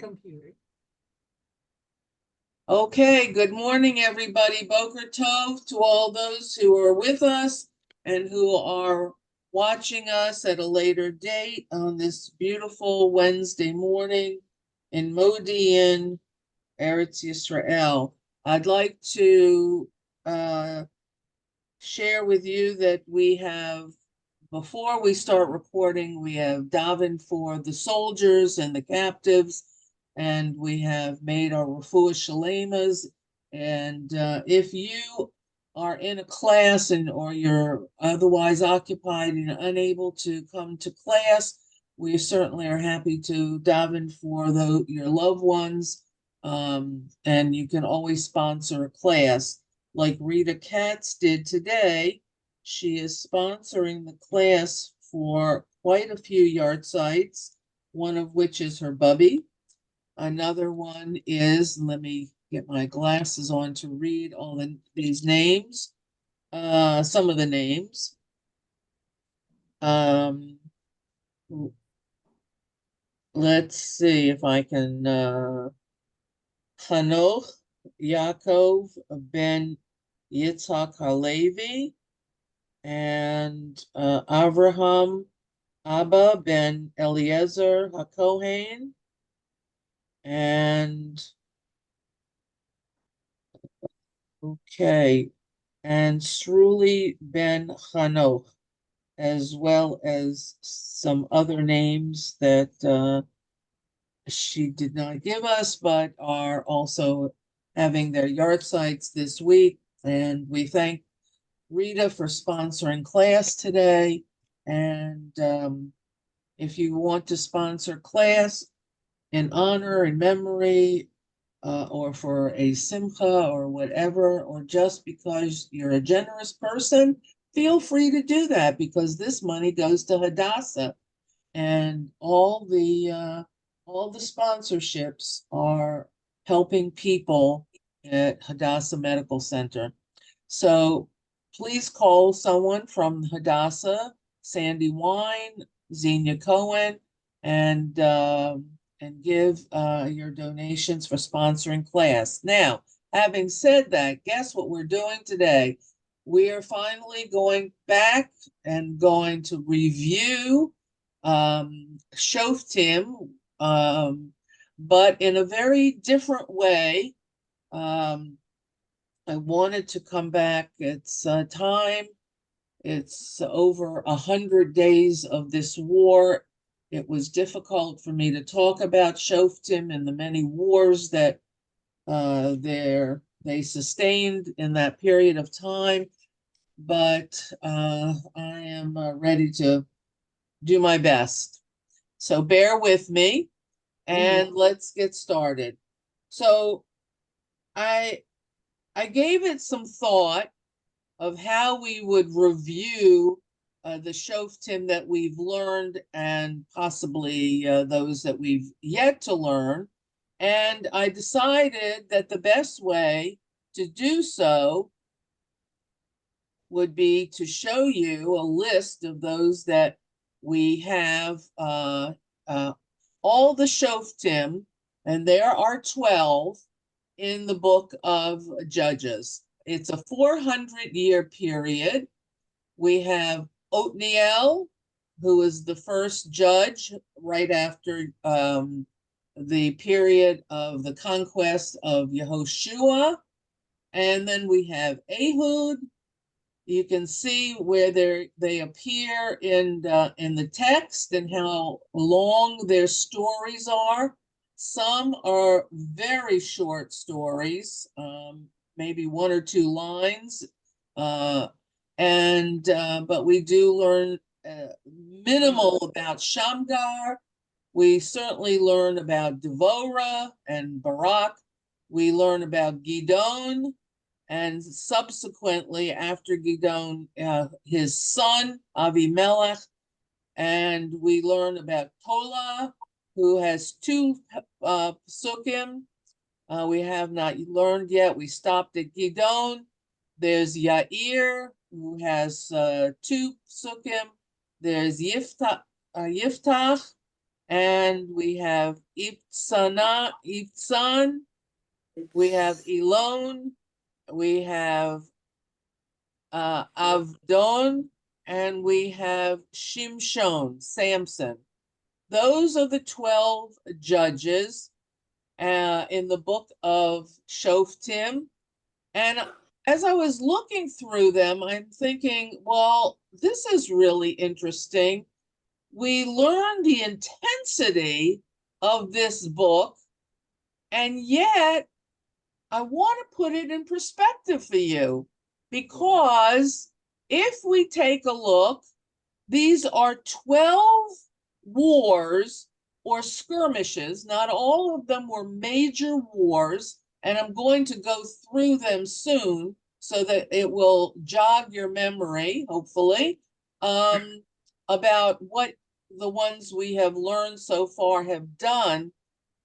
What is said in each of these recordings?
computer. Okay, good morning, everybody. Boker Tov to all those who are with us and who are watching us at a later date on this beautiful Wednesday morning in Modi'in, Eretz Yisrael. I'd like to share with you that we have, before we start recording, we have davened for the soldiers and the captives, and we have made our refuah shalemas. And if you are in a class or you're otherwise occupied and unable to come to class, we certainly are happy to daven for your loved ones. And you can always sponsor a class like Rita Katz did today. She is sponsoring the class for quite a few yard sites, one of which is her bubby. Another one is, let me get my glasses on to read all these names, some of the names. Let's see if I can, Chanoch Yaakov ben Yitzhak Halevi, and Avraham Abba ben Eliezer HaKohen, and okay, and Sruli ben Chanoch, as well as some other names that she did not give us, but are also having their yard sites this week. And we thank Rita for sponsoring class today. And if you want to sponsor class in honor and memory, or for a simcha or whatever, or just because you're a generous person, feel free to do that, because this money goes to Hadassah, and all the sponsorships are helping people at Hadassah Medical Center. So please call someone from Hadassah, Sandy Wine, Xenia Cohen, and give your donations for sponsoring class. Now, having said that, guess what we're doing today? We are finally going back and going to review Shoftim, but in a very different way. I wanted to come back. It's time. It's over 100 days of this war. It was difficult for me to talk about Shoftim and the many wars that they sustained in that period of time. But I am ready to do my best. So bear with me and let's get started. So I gave it some thought of how we would review the Shoftim that we've learned, and possibly those that we've yet to learn. And I decided that the best way to do so would be to show you a list of those that we have, all the Shoftim, and there are 12 in the book of Judges. It's a 400-year period. We have Othniel, who is the first judge right after the period of the conquest of Yehoshua. And then we have Ehud. You can see where they appear in the text and how long their stories are. Some are very short stories, maybe one or two lines, but we do learn minimal about Shamgar. We certainly learn about Devorah and Barak. We learn about Gidon, and subsequently, after Gidon, his son, Avimelech. And we learn about Tola, who has two psukim. We have not learned yet. We stopped at Gidon. There's Yair, who has two psukim. There's Yiftach, and we have Ibsan, we have Elon, we have Avdon, and we have Shimshon, Samson. Those are the 12 judges in the book of Shoftim. And as I was looking through them, I'm thinking, well, this is really interesting. We learn the intensity of this book, and yet I want to put it in perspective for you, because if we take a look, these are 12 wars or skirmishes. Not all of them were major wars, and I'm going to go through them soon so that it will jog your memory, hopefully, about what the ones we have learned so far have done.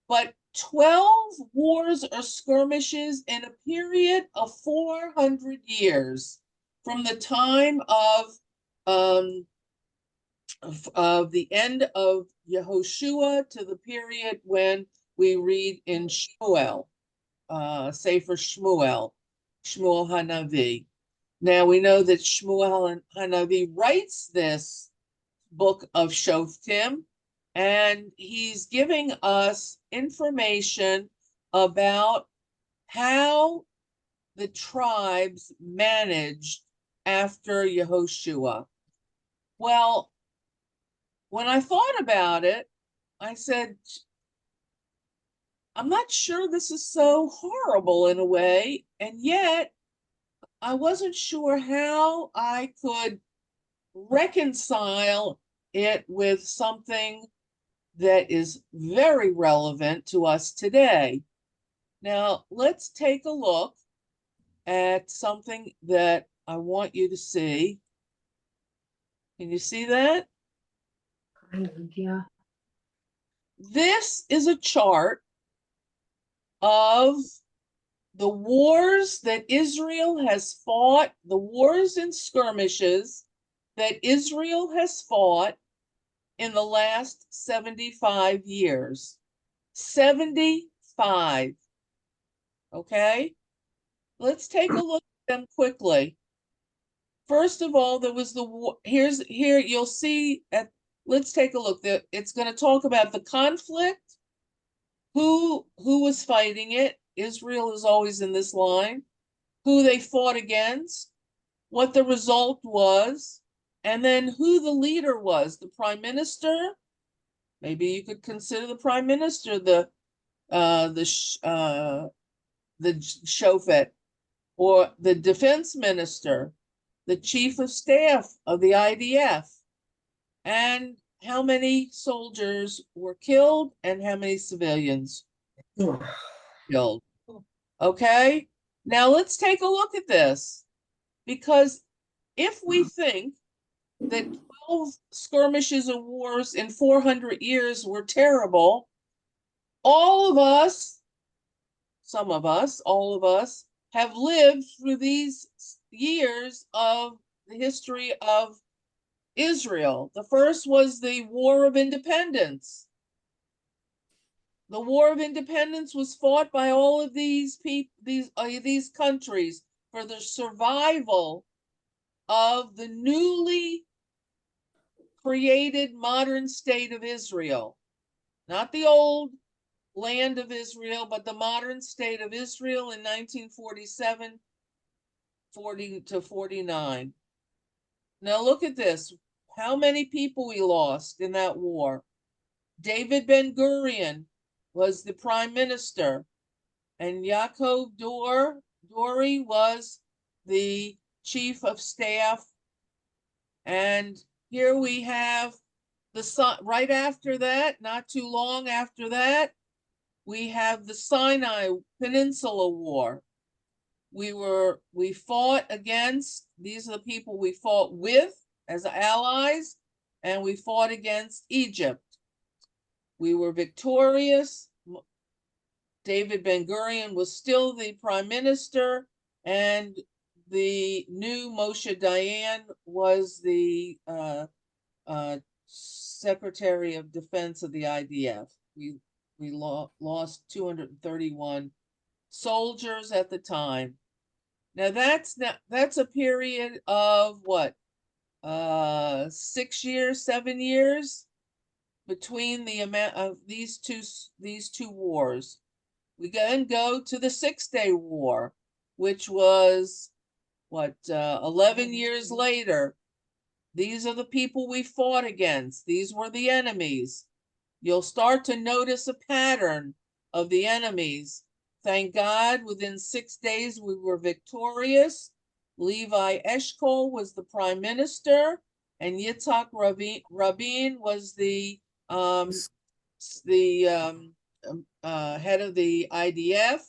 But 12 wars or skirmishes in a period of 400 years, from the time of the end of Yehoshua to the period when we read in Shmuel, Sefer Shmuel, Shmuel Hanavi. Now we know that Shmuel Hanavi writes this book of Shoftim, and he's giving us information about how the tribes managed after Yehoshua. Well, when I thought about it, I said, I'm not sure this is so horrible in a way, and yet I wasn't sure how I could reconcile it with something that is very relevant to us today. Now, let's take a look at something that I want you to see. Can you see that? Yeah. This is a chart of the wars that Israel has fought, the wars and skirmishes that Israel has fought in the last 75 years. 75. Okay? Let's take a look at them quickly. First of all, there was the war. Here you'll see let's take a look. It's going to talk about the conflict, who was fighting it. Israel is always in this line. Who they fought against, what the result was, and then who the leader was, the prime minister. Maybe you could consider the prime minister the shofet, or the defense minister, the chief of staff of the IDF, and how many soldiers were killed and how many civilians killed. Okay, now let's take a look at this, because if we think that 12 skirmishes and wars in 400 years were terrible, all of us, some of us, all of us, have lived through these years of the history of Israel. The first was the War of Independence. The War of Independence was fought by all of these people, these countries, for the survival of the newly created modern state of Israel. Not the old land of Israel, but the modern state of Israel in 1947, 40 to 49. Now look at this. How many people we lost in that war? David Ben-Gurion was the prime minister, and Yaakov Dori was the chief of staff. And here we have right after that, not too long after that, we have the Sinai Peninsula War. We fought against, these are the people we fought with as allies, and we fought against Egypt. We were victorious. David Ben-Gurion was still the prime minister, and the new Moshe Dayan was the Secretary of Defense of the IDF. We lost 231 soldiers at the time. Now that's a period of what? 6 years, 7 years between the amount of these two wars. We then go to the 6-Day War, which was what, 11 years later. These are the people we fought against. These were the enemies. You'll start to notice a pattern of the enemies. Thank God, within 6 days we were victorious. Levi Eshkol was the prime minister, and Yitzhak Rabin was the head of the IDF,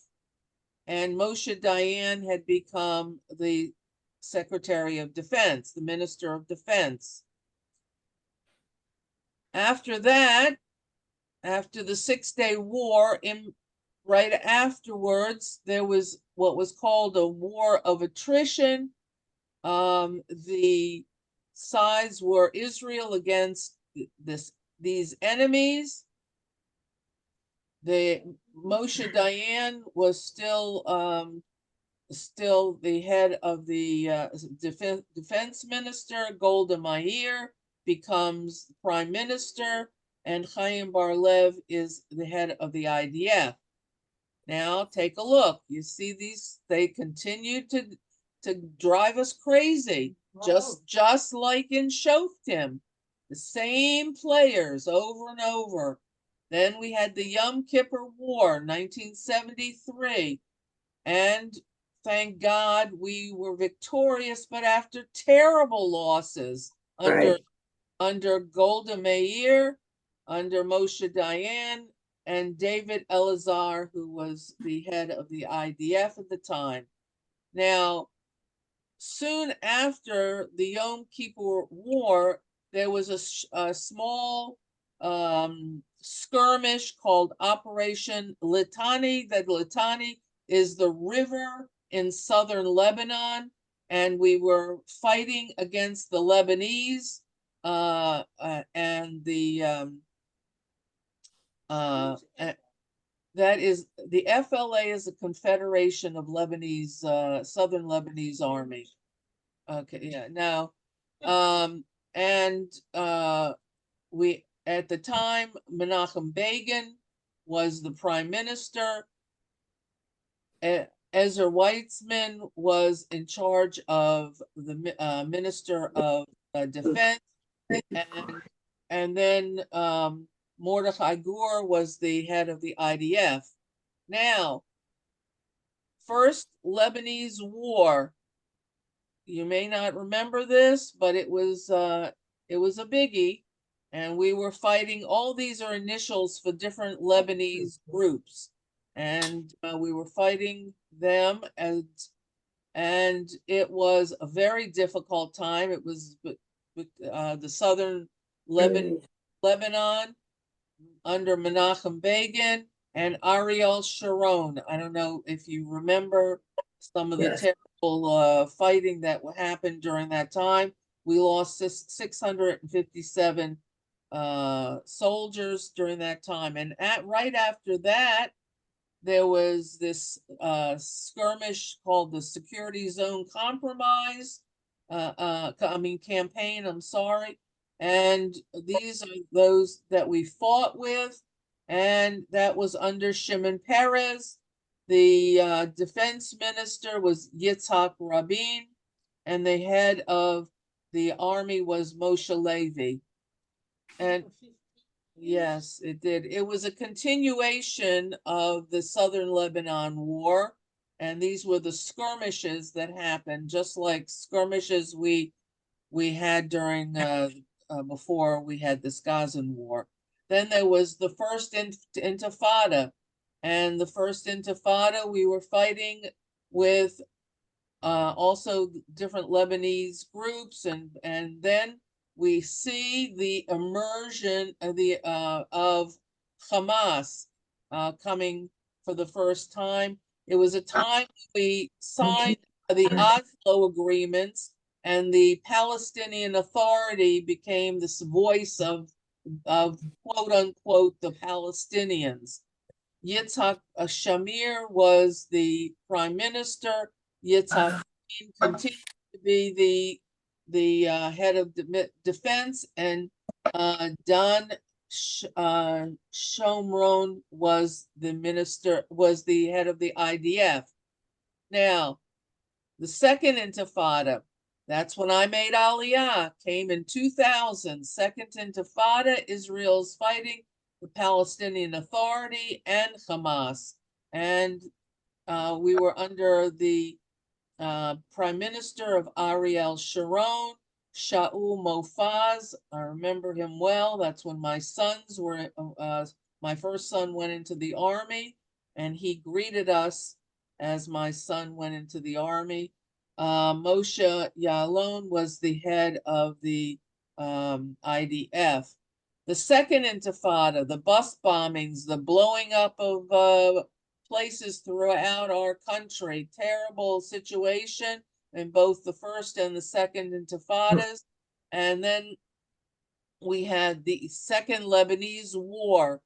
and Moshe Dayan had become the Secretary of Defense, the Minister of Defense. After that, after the 6-Day War, right afterwards, there was what was called a war of attrition. The sides were Israel against these enemies. The Moshe Dayan was still the head of the defense minister. Golda Meir becomes prime minister, and Chaim Bar-Lev is the head of the IDF. Now take a look. You see these, they continue to drive us crazy, just like in Shoftim, the same players over and over. Then we had the Yom Kippur War, 1973, and thank God we were victorious, but after terrible losses under Golda Meir, under Moshe Dayan, and David Elazar, who was the head of the IDF at the time. Now, soon after the Yom Kippur War, there was a small skirmish called Operation Litani. That Litani is the river in southern Lebanon, and we were fighting against the Lebanese and the that is, the FLA is a confederation of Lebanese, southern Lebanese army. Okay, yeah. Now, we, at the time, Menachem Begin was the prime minister. Ezra Weitzman was in charge of the Minister of Defense, and then Mordechai Gur was the head of the IDF. Now, first Lebanese war. You may not remember this, but it was a biggie, and we were fighting. All these are initials for different Lebanese groups, and we were fighting them, and it was a very difficult time. It was the southern Lebanon under Menachem Begin and Ariel Sharon. I don't know if you remember some of the terrible fighting that happened during that time. We lost 657 soldiers during that time. And right after that, there was this skirmish called the Security Zone Compromise, campaign, I'm sorry. And these are those that we fought with, and that was under Shimon Peres. The defense minister was Yitzhak Rabin, and the head of the army was Moshe Levi. And yes, it did. It was a continuation of the Southern Lebanon War, and these were the skirmishes that happened, just like skirmishes we had during before we had this Gazan War. Then there was the first Intifada, and the first Intifada we were fighting with also different Lebanese groups, and then we see the immersion of Hamas coming for the first time. It was a time we signed the Oslo agreements, and the Palestinian Authority became the voice of quote unquote the Palestinians. Yitzhak Shamir was the prime minister. Yitzhak Rabin continued to be the head of defense, and Don Shomron was the head of the IDF. Now, the second Intifada, that's when I made Aliyah, came in 2000. Second Intifada, Israel's fighting the Palestinian Authority and Hamas. And we were under the Prime Minister of Ariel Sharon, Shaul Mofaz. I remember him well. That's when my sons were, my first son went into the army, and he greeted us as my son went into the army. Moshe Yaalon was the head of the IDF. The second Intifada, the bus bombings, the blowing up of places throughout our country, terrible situation in both the first and the second Intifadas. And then we had the second Lebanese war.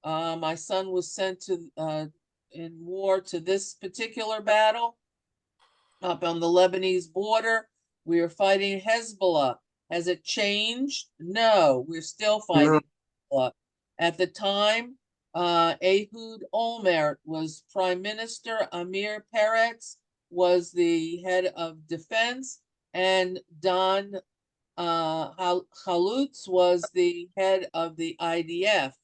My son was sent to in war to this particular battle up on the Lebanese border. We are fighting Hezbollah. Has it changed? No, we're still fighting Hezbollah. At the time, Ehud Olmert was prime minister. Amir Peretz was the head of defense, and Don Chalutz was the head of the IDF.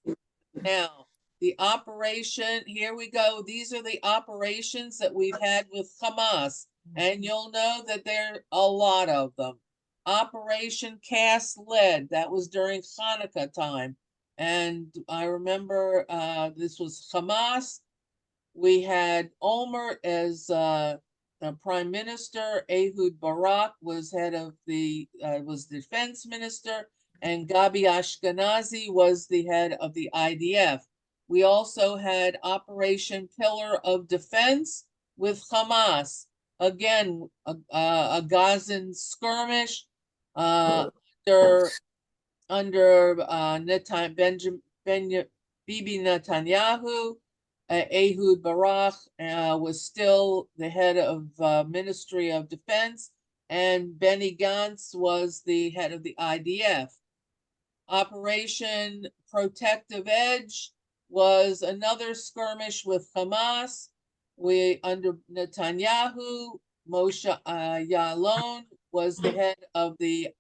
Now, the operation, here we go. These are the operations that we've had with Hamas, and you'll know that there are a lot of them. Operation Cast Lead, that was during Hanukkah time. And I remember this was Hamas. We had Olmert as prime minister. Ehud Barak was head of the was defense minister, and Gabi Ashkenazi was the head of the IDF. We also had Operation Pillar of Defense with Hamas. Again, a Gazan skirmish under Bibi Netanyahu. Ehud Barak was still the head of Ministry of Defense, and Benny Gantz was the head of the IDF. Operation Protective Edge was another skirmish with Hamas. We under Netanyahu, Moshe Yaalon was the head of the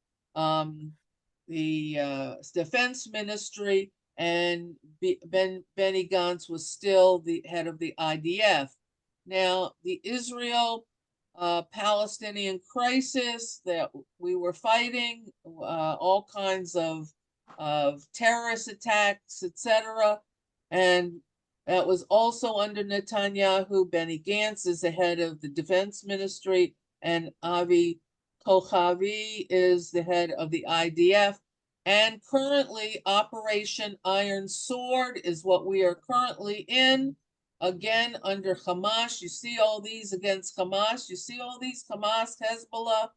defense ministry, and Benny Gantz was still the head of the IDF. Now, the Israel Palestinian crisis that we were fighting, all kinds of terrorist attacks, etc. And that was also under Netanyahu. Benny Gantz is the head of the defense ministry, and Avi Kochavi is the head of the IDF. And currently, Operation Iron Sword is what we are currently in. Again, under Hamas. You see all these against Hamas. You see all these Hamas, Hezbollah.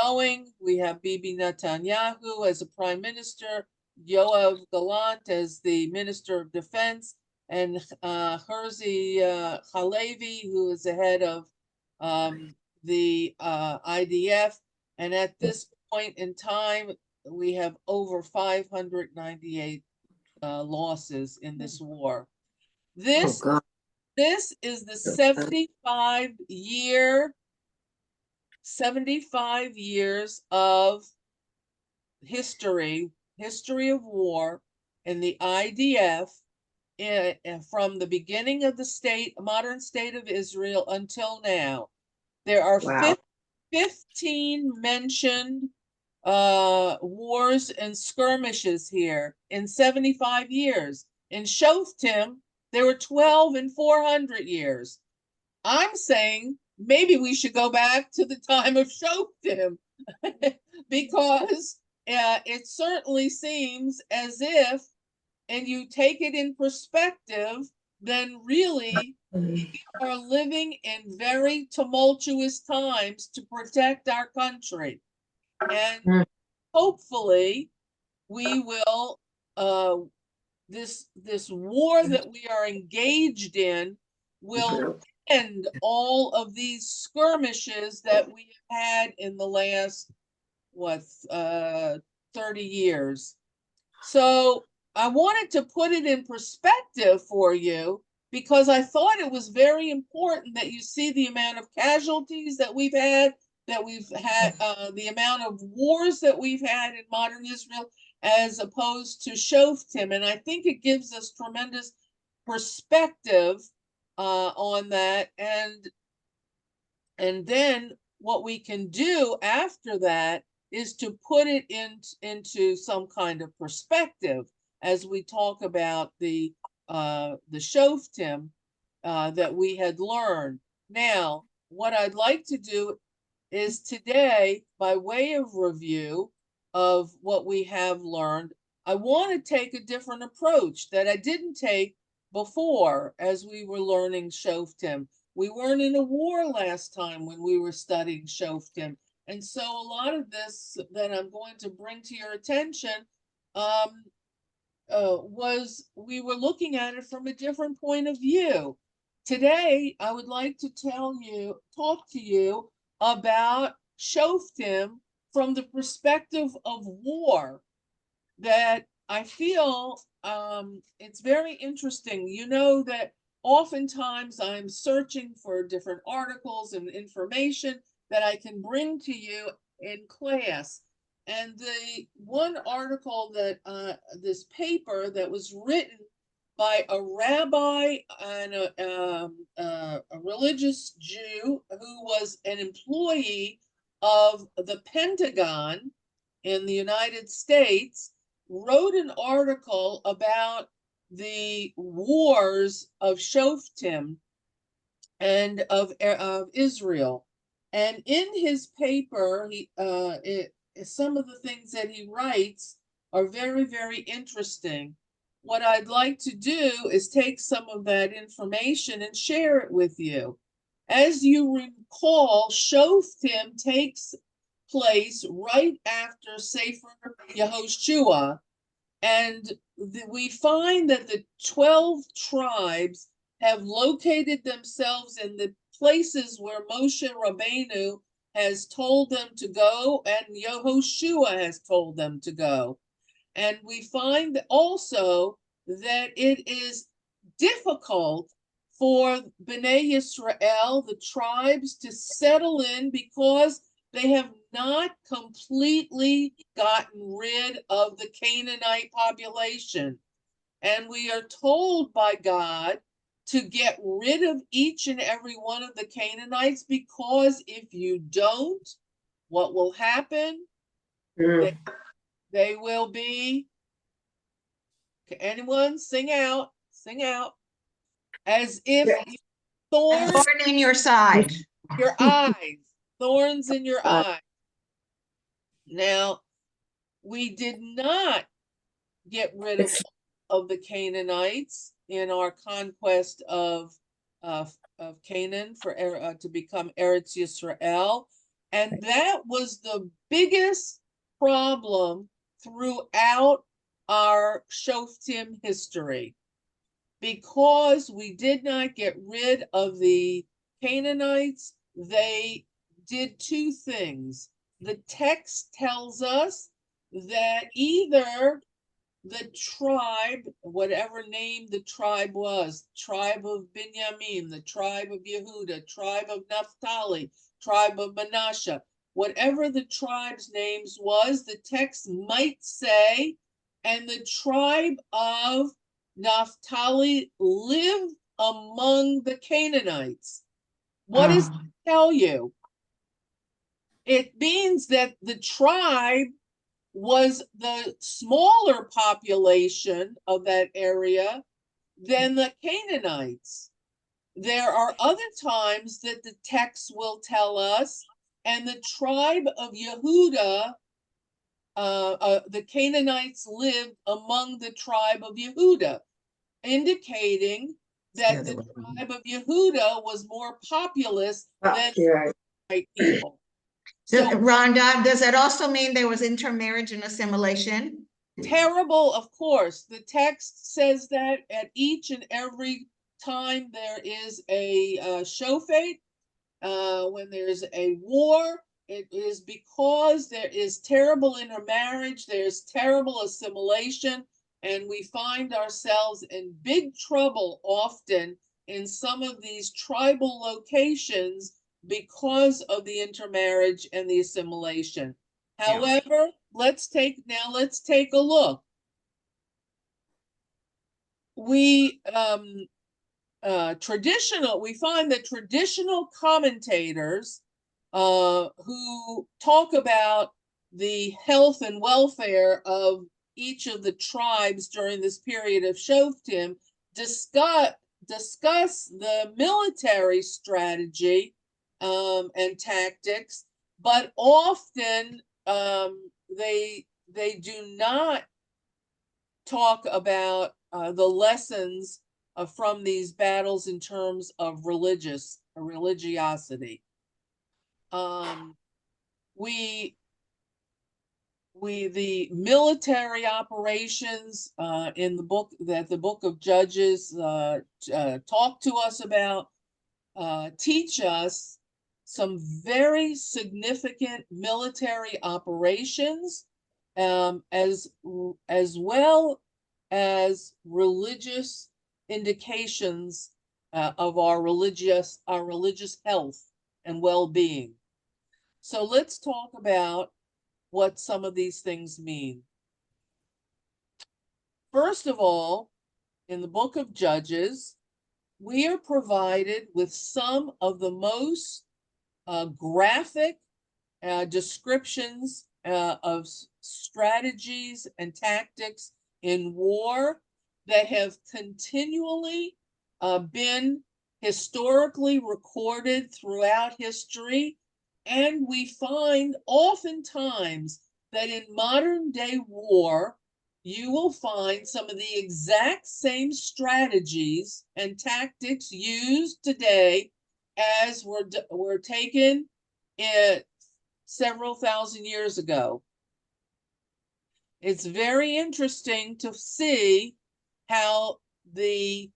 Going, we have Bibi Netanyahu as a prime minister, Yoav Gallant as the minister of defense, and Herzi Halevi, who is the head of the IDF. And at this point in time, we have over 598 losses in this war. This is the 75 years of history of war in the IDF from the beginning of the modern state of Israel until now. There are 15 mentioned wars and skirmishes here in 75 years. In Shoftim, there were 12 in 400 years. I'm saying maybe we should go back to the time of Shoftim because it certainly seems as if, and you take it in perspective, then really we are living in very tumultuous times to protect our country. And hopefully we will, this war that we are engaged in will end all of these skirmishes that we have had in the last, 30 years. So I wanted to put it in perspective for you because I thought it was very important that you see the amount of casualties that we've had, the amount of wars that we've had in modern Israel, as opposed to Shoftim. And I think it gives us tremendous perspective on that. And then what we can do after that is to put it into some kind of perspective as we talk about the Shoftim that we had learned. Now, what I'd like to do is today, by way of review of what we have learned, I want to take a different approach that I didn't take before as we were learning Shoftim. We weren't in a war last time when we were studying Shoftim. And so a lot of this that I'm going to bring to your attention was we were looking at it from a different point of view. Today, I would like to talk to you about Shoftim from the perspective of war, that I feel it's very interesting. You know that oftentimes I'm searching for different articles and information that I can bring to you in class. And the one article that this paper that was written by a rabbi and a religious Jew who was an employee of the Pentagon in the United States, wrote an article about the wars of Shoftim and of Israel. And in his paper, some of the things that he writes are very, very interesting. What I'd like to do is take some of that information and share it with you. As you recall, Shoftim takes place right after Sefer Yehoshua, and we find that the 12 tribes have located themselves in the places where Moshe Rabbeinu has told them to go and Yehoshua has told them to go. And we find also that it is difficult for Bnei Yisrael, the tribes, to settle in because they have not completely gotten rid of the Canaanite population. And we are told by God to get rid of each and every one of the Canaanites, because if you don't, what will happen? They will be, anyone sing out, as if thorns Thorn in your side. your eyes, thorns in your eyes. Now, we did not get rid of the Canaanites in our conquest of Canaan to become Eretz Yisrael, and that was the biggest problem throughout our Shoftim history, because we did not get rid of the Canaanites. They did two things. The text tells us that either the tribe, whatever name the tribe was, tribe of Binyamin, the tribe of Yehuda, tribe of Naphtali, tribe of Manasseh, whatever the tribe's names was, the text might say, and the tribe of Naphtali lived among the Canaanites. What does it tell you? It means that the tribe was the smaller population of that area than the Canaanites. There are other times that the text will tell us, and the tribe of Yehuda, the Canaanites lived among the tribe of Yehuda, indicating that the tribe of Yehuda was more populous than the white people. So, Rhonda, does that also mean there was intermarriage and assimilation? Terrible, of course. The text says that at each and every time there is a shofet, when there's a war, it is because there is terrible intermarriage, there's terrible assimilation, and we find ourselves in big trouble often in some of these tribal locations because of the intermarriage and the assimilation. However, let's take a look. We find that traditional commentators who talk about the health and welfare of each of the tribes during this period of Shoftim discuss the military strategy and tactics, but often they do not talk about the lessons from these battles in terms of religiosity. The military operations in the book of Judges talk to us about teach us some very significant military operations, as well as religious indications of our religious health and well-being. So let's talk about what some of these things mean. First of all, in the book of Judges, we are provided with some of the most graphic descriptions of strategies and tactics in war that have continually been historically recorded throughout history. And we find oftentimes that in modern day war, you will find some of the exact same strategies and tactics used today as were taken several thousand years ago. It's very interesting to see how the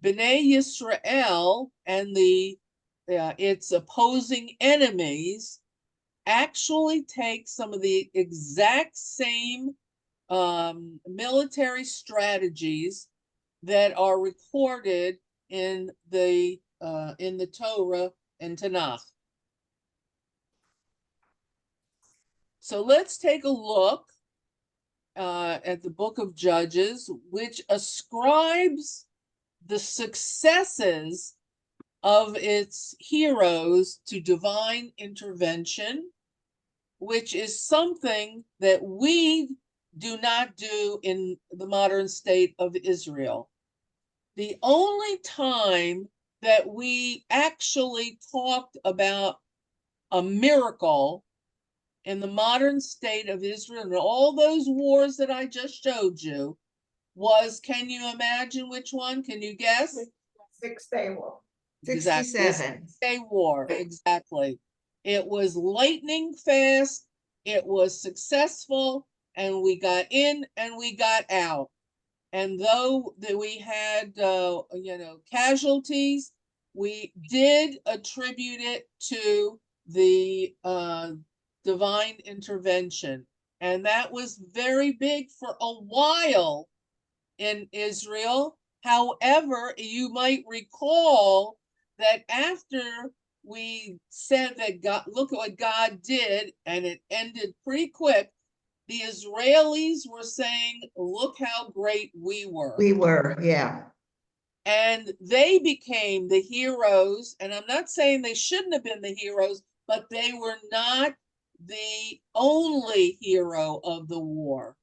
Bnei Yisrael and its opposing enemies actually take some of the exact same military strategies that are recorded in the Torah and Tanakh. So let's take a look at the book of Judges, which ascribes the successes of its heroes to divine intervention, which is something that we do not do in the modern state of Israel. The only time that we actually talked about a miracle in the modern state of Israel and all those wars that I just showed you was, can you imagine which one? Can you guess? 6-Day War. 67. Day War, exactly. It was lightning fast, it was successful, and we got in and we got out. And though we had casualties, we did attribute it to the divine intervention. And that was very big for a while in Israel. However, you might recall that after we said that God, look at what God did, and it ended pretty quick, the Israelis were saying, look how great we were. We were, yeah. And they became the heroes. And I'm not saying they shouldn't have been the heroes, but they were not the only hero of the war.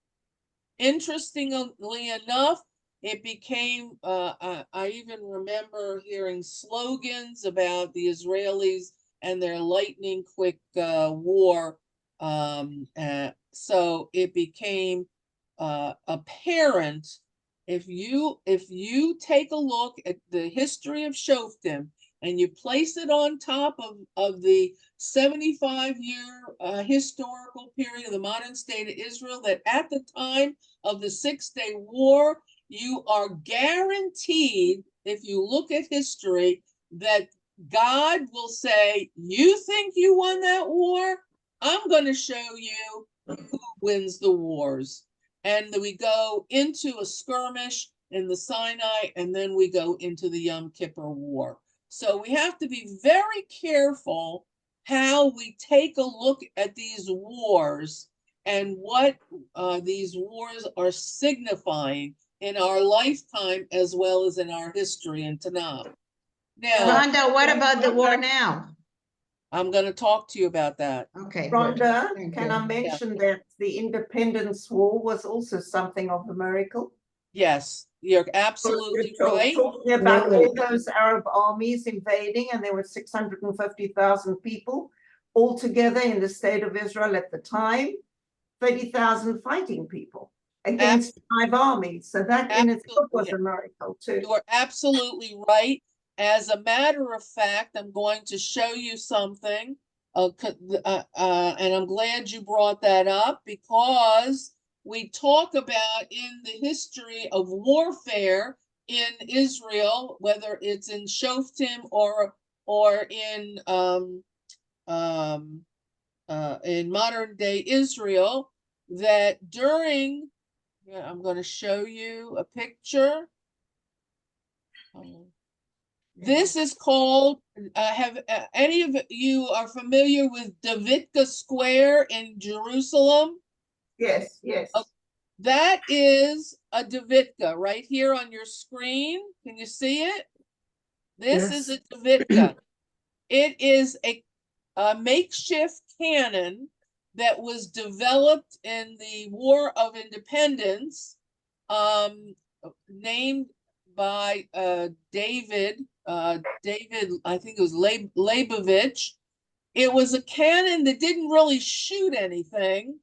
Interestingly enough, it became, I even remember hearing slogans about the Israelis and their lightning quick war. So it became apparent, if you take a look at the history of Shoftim and you place it on top of the 75-year historical period of the modern state of Israel, that at the time of the 6-Day War, you are guaranteed, if you look at history, that God will say, you think you won that war? I'm going to show you who wins the wars. And then we go into a skirmish in the Sinai, and then we go into the Yom Kippur War. So we have to be very careful how we take a look at these wars and what these wars are signifying in our lifetime as well as in our history in Tanakh. Now, Rhonda, what about the war now? I'm going to talk to you about that. Okay, good. Rhonda, Thank can you. I mention that the Independence War was also something of a miracle? Yes, you're absolutely right. Talking about all those Arab armies invading, and there were 650,000 people all together in the state of Israel at the time, 30,000 fighting people against 5 armies. So that in itself was a miracle too. You are absolutely right. As a matter of fact, I'm going to show you something, and I'm glad you brought that up, because we talk about in the history of warfare in Israel, whether it's in Shoftim or in modern day Israel, that during, I'm going to show you a picture. This is called, have any of you are familiar with Davidka Square in Jerusalem? Yes, yes. Okay. That is a Davidka right here on your screen. Can you see it? This is a Davidka. It is a makeshift cannon that was developed in the War of Independence, named by David, I think it was Leibovich. It was a cannon that didn't really shoot anything,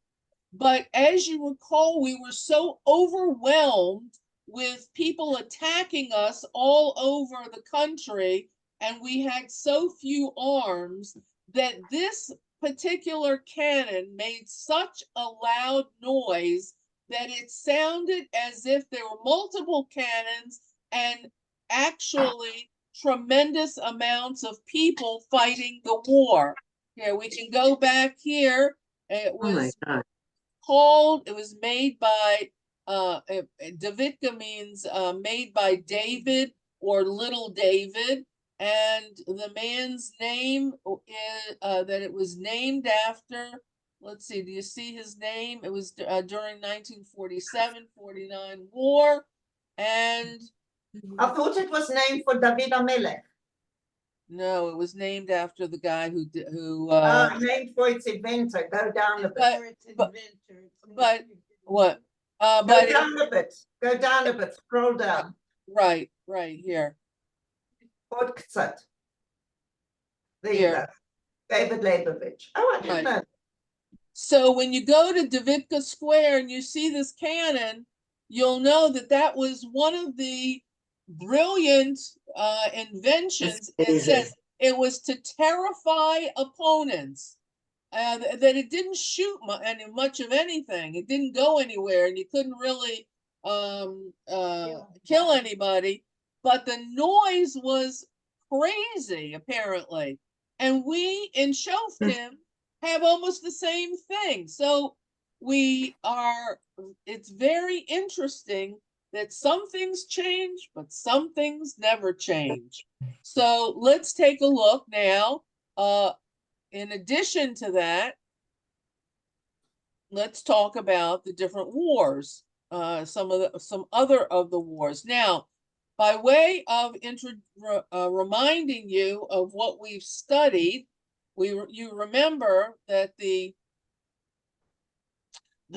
but as you recall, we were so overwhelmed with people attacking us all over the country, and we had so few arms, that this particular cannon made such a loud noise that it sounded as if there were multiple cannons and actually tremendous amounts of people fighting the war. Here, we can go back here. It was it was made by, Davidka means made by David or little David. And the man's name is, that it was named after, let's see, do you see his name? It was during 1947-49 war. And I thought it was named for David Amelech. no, it was named after the guy who Named for its inventor. Go down a bit. But what? Go down a bit. Go down a bit. Scroll down. Right here. There you go. David Leibovich. Oh, I didn't know. So when you go to Davidka Square and you see this cannon, you'll know that that was one of the brilliant inventions. It says it was to terrify opponents. That it didn't shoot much of anything. It didn't go anywhere, and you couldn't really kill anybody. But the noise was crazy, apparently. And we in Shoftim have almost the same thing. So it's very interesting that some things change, but some things never change. So let's take a look now. In addition to that, let's talk about the different wars, some other of the wars. Now, by way of reminding you of what we've studied, you remember that the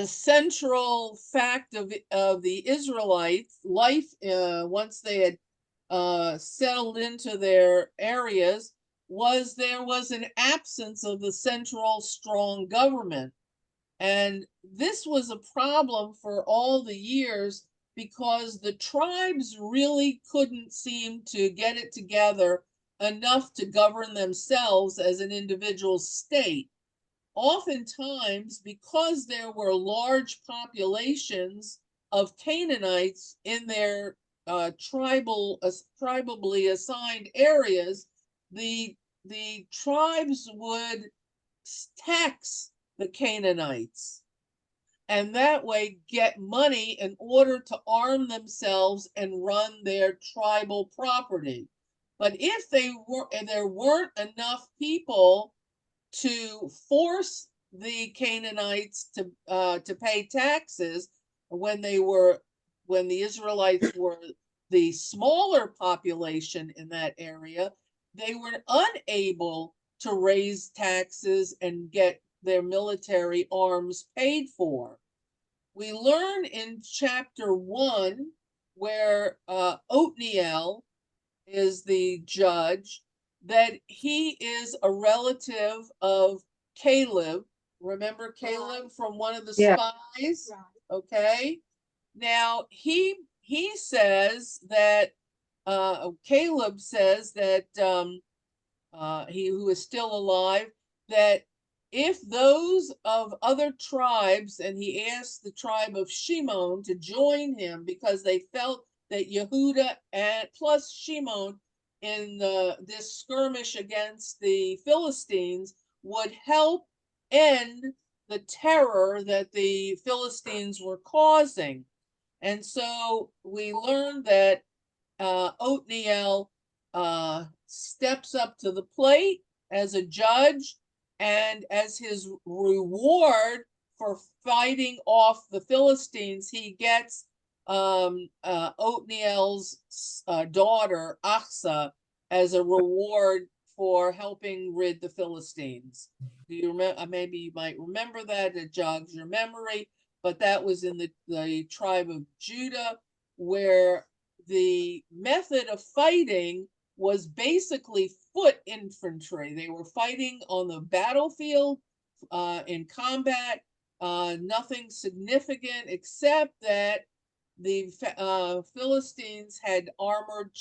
central fact of the Israelites' life, once they had settled into their areas, was there was an absence of the central strong government. And this was a problem for all the years, because the tribes really couldn't seem to get it together enough to govern themselves as an individual state. Oftentimes, because there were large populations of Canaanites in their tribally assigned areas, the tribes would tax the Canaanites, and that way get money in order to arm themselves and run their tribal property. But if there weren't enough people to force the Canaanites to pay taxes when the Israelites were the smaller population in that area, they were unable to raise taxes and get their military arms paid for. We learn in chapter 1, where Othniel is the judge, that he is a relative of Caleb. Remember Caleb from one of the spies? Okay. Now he says that Caleb says that he who is still alive, that if those of other tribes, and he asked the tribe of Shimon to join him because they felt that Yehuda and plus Shimon in this skirmish against the Philistines would help end the terror that the Philistines were causing. And so we learned that Othniel steps up to the plate as a judge, and as his reward for fighting off the Philistines, he gets Othniel's daughter, Achsa, as a reward for helping rid the Philistines. Do you remember? Maybe you might remember that. It jogs your memory, but that was in the tribe of Judah, where the method of fighting was basically foot infantry. They were fighting on the battlefield in combat, nothing significant except that the Philistines had armored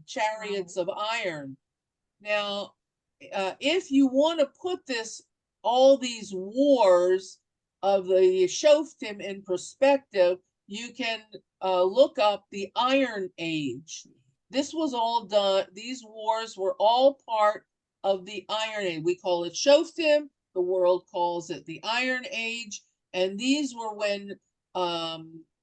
chariots of iron. Now, if you want to put all these wars of the Shoftim in perspective, you can look up the Iron Age. This was all done, these wars were all part of the Iron Age. We call it Shoftim, the world calls it the Iron Age, and these were when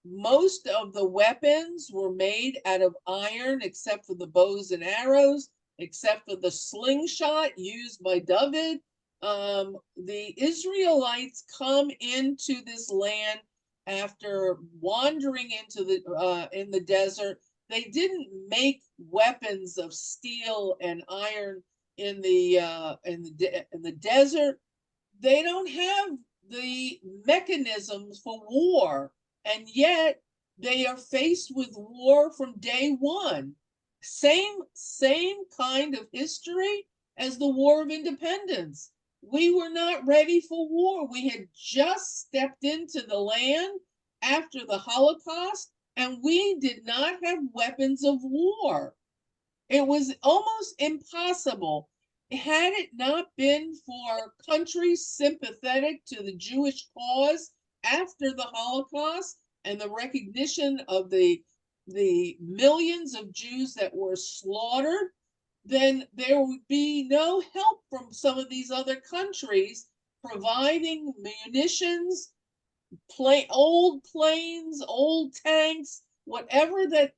most of the weapons were made out of iron, except for the bows and arrows, except for the slingshot used by David. The Israelites come into this land after wandering into in the desert. They didn't make weapons of steel and iron in the desert. They don't have the mechanisms for war, and yet they are faced with war from day one. Same kind of history as the War of Independence. We were not ready for war. We had just stepped into the land after the Holocaust, and we did not have weapons of war. It was almost impossible. Had it not been for countries sympathetic to the Jewish cause after the Holocaust and the recognition of the millions of Jews that were slaughtered, then there would be no help from some of these other countries providing munitions, old planes, old tanks, whatever that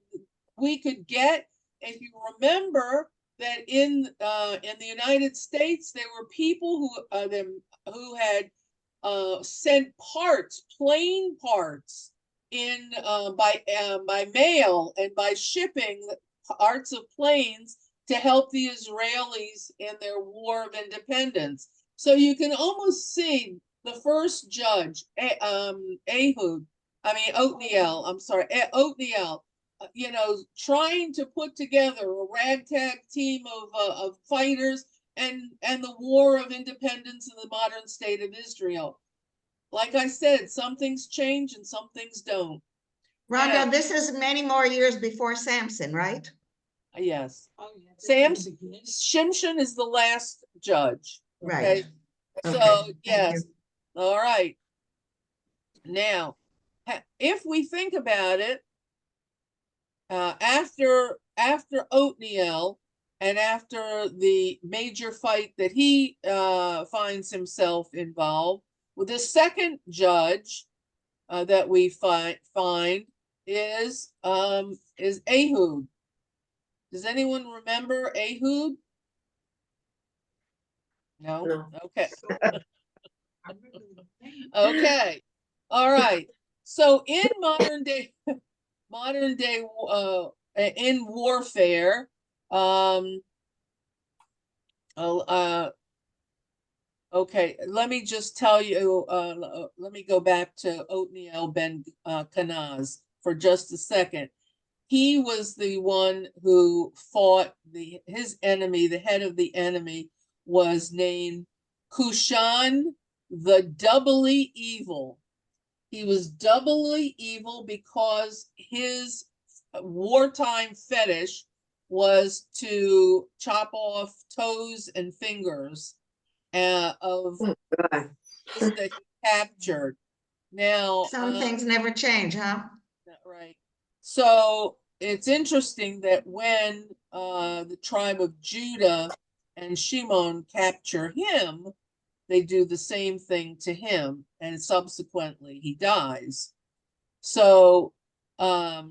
we could get. If you remember that in the United States, there were people who had sent plane parts in by mail and by shipping parts of planes to help the Israelis in their War of Independence. So you can almost see the first judge, Othniel, trying to put together a ragtag team of fighters and the War of Independence in the modern state of Israel. Like I said, some things change and some things don't. Rhonda, this is many more years before Samson, right? Yes. Oh, yeah. Shimshon is the last judge. Okay. Right. So, Okay, thank yes. you. All right. Now, if we think about it, after Othniel and after the major fight that he finds himself involved with, the second judge that we find is Ehud. Does anyone remember Ehud? No? No. Okay. Okay. All right. So in modern day in warfare, okay, let me just tell you, let me go back to Othniel ben Kenaz for just a second. He was the one who fought his enemy. The head of the enemy was named Kushan the doubly evil. He was doubly evil because his wartime fetish was to chop off toes and fingers of God. those that he captured. Now, Some things never change, huh? right. So it's interesting that when the tribe of Judah and Shimon capture him, they do the same thing to him, and subsequently he dies. So, so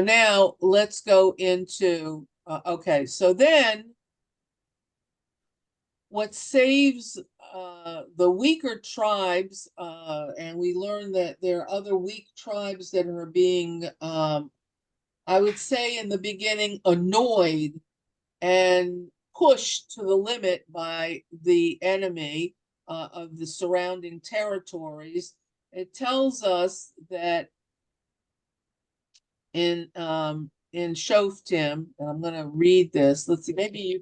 now let's go into, okay, so then what saves the weaker tribes, and we learn that there are other weak tribes that are being, I would say in the beginning, annoyed and pushed to the limit by the enemy of the surrounding territories. It tells us that in Shoftim, and I'm going to read this. Let's see, maybe you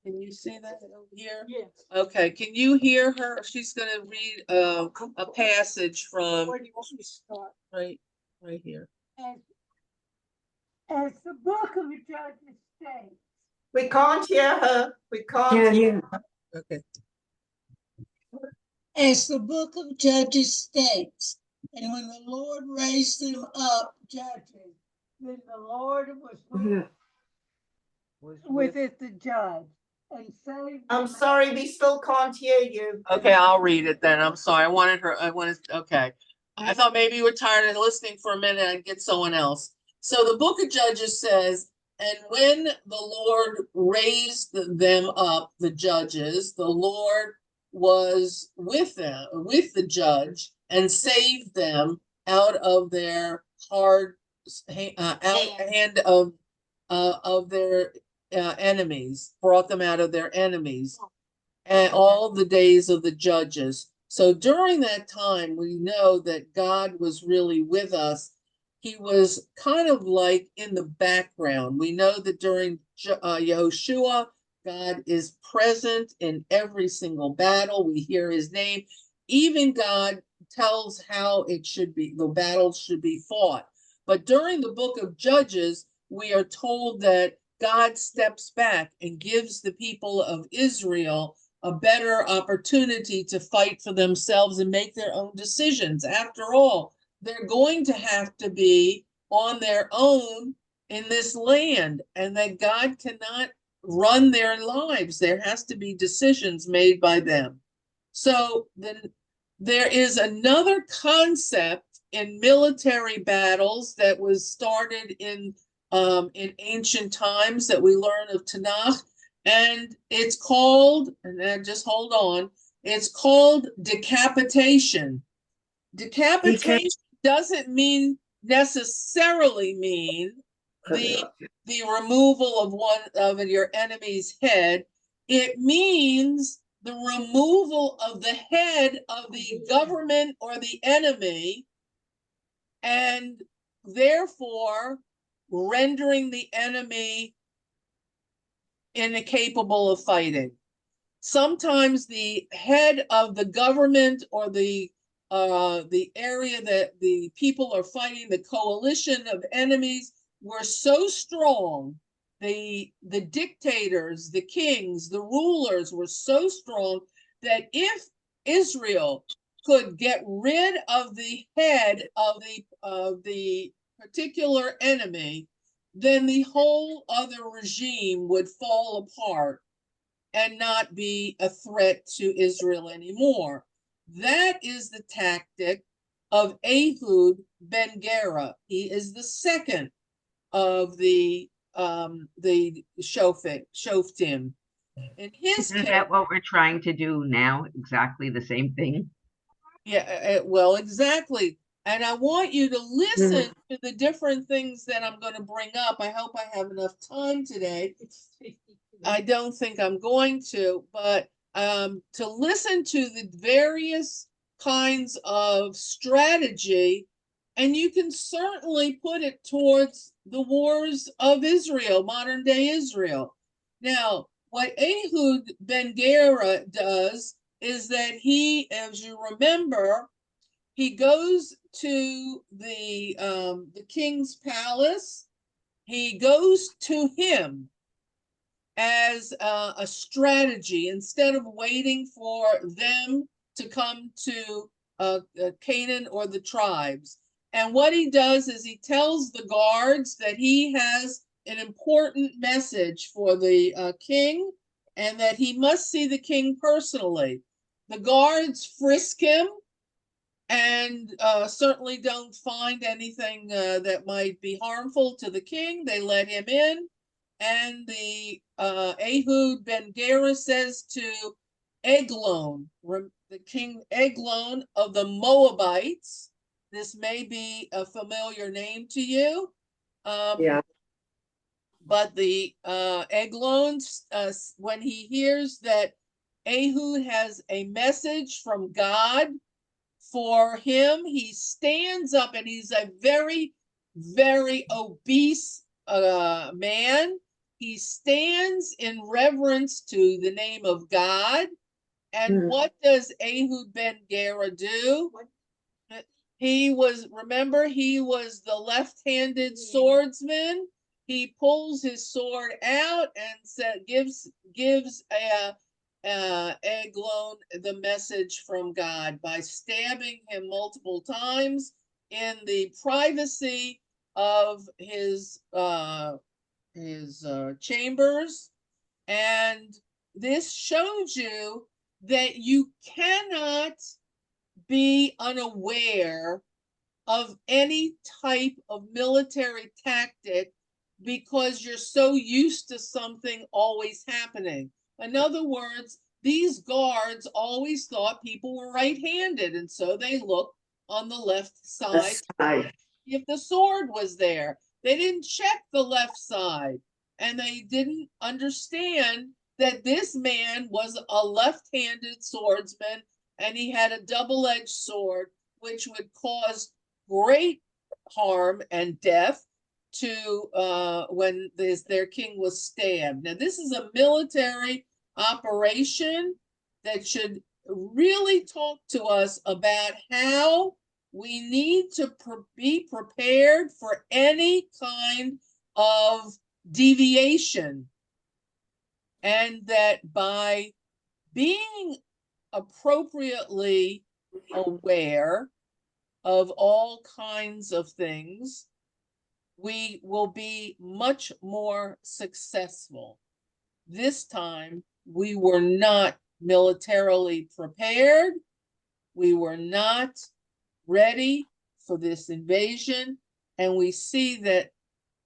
can you see that over here? Yes. Okay, can you hear her? She's going to read a passage from Where do you want me to start? right here. As the book of the Judges states, We can't hear her. We can't hear. Okay. as the book of Judges states, and when the Lord raised them up judges, then the Lord was with it the judge and saved I'm them. sorry, we still can't hear you. Okay, I'll read it then. I'm sorry. Okay. I thought maybe you were tired of listening for a minute and get someone else. So the book of Judges says, and when the Lord raised them up, the judges, the Lord was with them, with the judge, and saved them out of their hand of their enemies, brought them out of their enemies, and all the days of the judges. So during that time, we know that God was really with us. He was kind of like in the background. We know that during Yehoshua, God is present in every single battle. We hear his name. Even God tells how it should be, the battles should be fought. But during the book of Judges, we are told that God steps back and gives the people of Israel a better opportunity to fight for themselves and make their own decisions. After all, they're going to have to be on their own in this land, and that God cannot run their lives. There has to be decisions made by them. So then there is another concept in military battles that was started in ancient times that we learn of Tanakh, and it's called, and then just hold on, it's called decapitation. Decapitation doesn't necessarily mean the removal of one of your enemy's head. It means the removal of the head of the government or the enemy, and therefore rendering the enemy incapable of fighting. Sometimes the head of the government or the the area that the people are fighting, the coalition of enemies, were so strong. The dictators, the kings, the rulers were so strong that if Israel could get rid of the head of the particular enemy, then the whole other regime would fall apart and not be a threat to Israel anymore. That is the tactic of Ehud ben Gera. He is the second of the Shoftim. In his Isn't case, that what we're trying to do now? Exactly the same thing? yeah, well, exactly. And I want you to listen to the different things that I'm going to bring up. I hope I have enough time today. I don't think I'm going to, but to listen to the various kinds of strategy, and you can certainly put it towards the wars of Israel, modern day Israel. Now, what Ehud ben Gera does is that he, as you remember, he goes to the king's palace. He goes to him as a strategy instead of waiting for them to come to Canaan or the tribes. And what he does is he tells the guards that he has an important message for the king and that he must see the king personally. The guards frisk him and certainly don't find anything that might be harmful to the king. They let him in. And the Ehud ben Gera says to Eglon, the king Eglon of the Moabites, this may be a familiar name to you. Yeah. But the Eglon, when he hears that Ehud has a message from God for him, he stands up, and he's a very, very obese man. He stands in reverence to the name of God. And what does Ehud ben Gera do? He was, remember, he was the left-handed swordsman. He pulls his sword out and gives Eglon the message from God by stabbing him multiple times in the privacy of his chambers. And this shows you that you cannot be unaware of any type of military tactic because you're so used to something always happening. In other words, these guards always thought people were right-handed, and so they looked on the left side if the sword was there. They didn't check the left side, and they didn't understand that this man was a left-handed swordsman, and he had a double-edged sword, which would cause great harm and death to when their king was stabbed. Now, this is a military operation that should really talk to us about how we need to be prepared for any kind of deviation, and that by being appropriately aware of all kinds of things, we will be much more successful. This time, we were not militarily prepared. We were not ready for this invasion. And we see that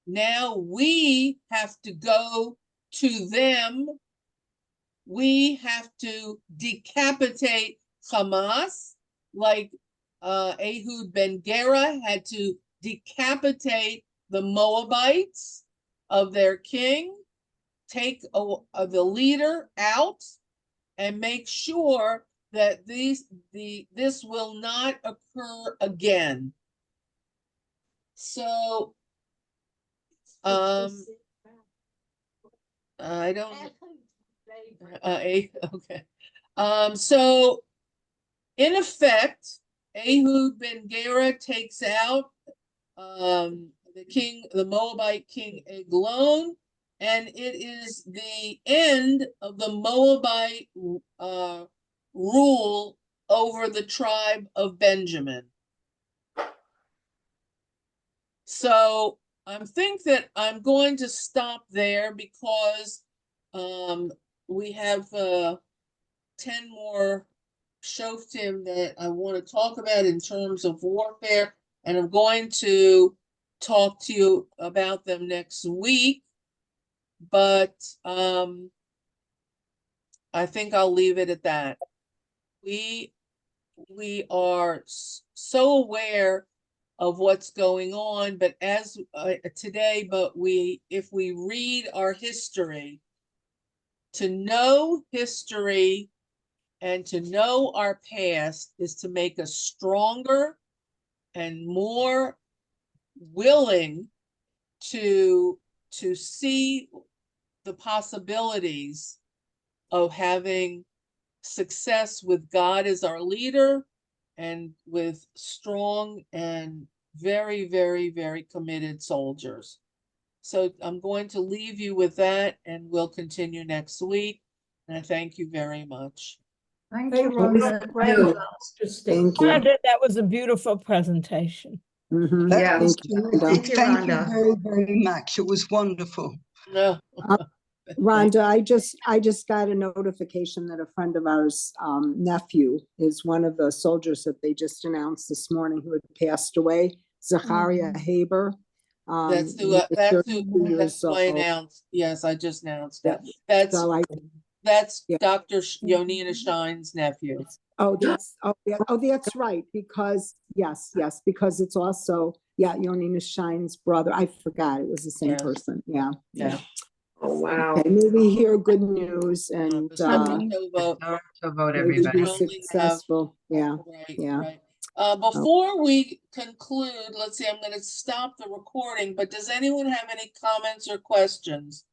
now we have to go to them. We have to decapitate Hamas, like Ehud ben Gera had to decapitate the Moabites of their king, take the leader out, and make sure that this will not occur again. So I don't okay. So in effect, Ehud ben Gera takes out the Moabite king Eglon, and it is the end of the Moabite rule over the tribe of Benjamin. So I think that I'm going to stop there because we have 10 more Shoftim that I want to talk about in terms of warfare, and I'm going to talk to you about them next week, but I think I'll leave it at that. We are so aware of what's going on, but as today, if we read our history, to know history and to know our past is to make us stronger and more willing to see the possibilities of having success with God as our leader and with strong and very, very, very committed soldiers. So I'm going to leave you with that, and we'll continue next week. And I thank you very much. Thank you, Rhonda. Thank you. Rhonda, that was a beautiful presentation. Mhm. Yeah. Thank you, Rhonda. Thank you, Thank you Rhonda. very, very much. It was wonderful. No. Rhonda, I just got a notification that a friend of ours, nephew, is one of the soldiers that they just announced this morning who had passed away, Zachariah Haber. That's he was who 32 years that's who I old. announced. Yes, I just announced Yeah. that. So That's yeah. Dr. Yonina Shine's nephew. that's right, because yes, because it's also, Yonina Shine's brother. I forgot it was the same Yes. person. Yeah. Oh, wow. Okay, maybe hear good news and So vote. So vote, maybe everybody. be only have- successful. Yeah. Right, Yeah. right. Before we conclude, let's see, I'm going to stop the recording, but does anyone have any comments or questions?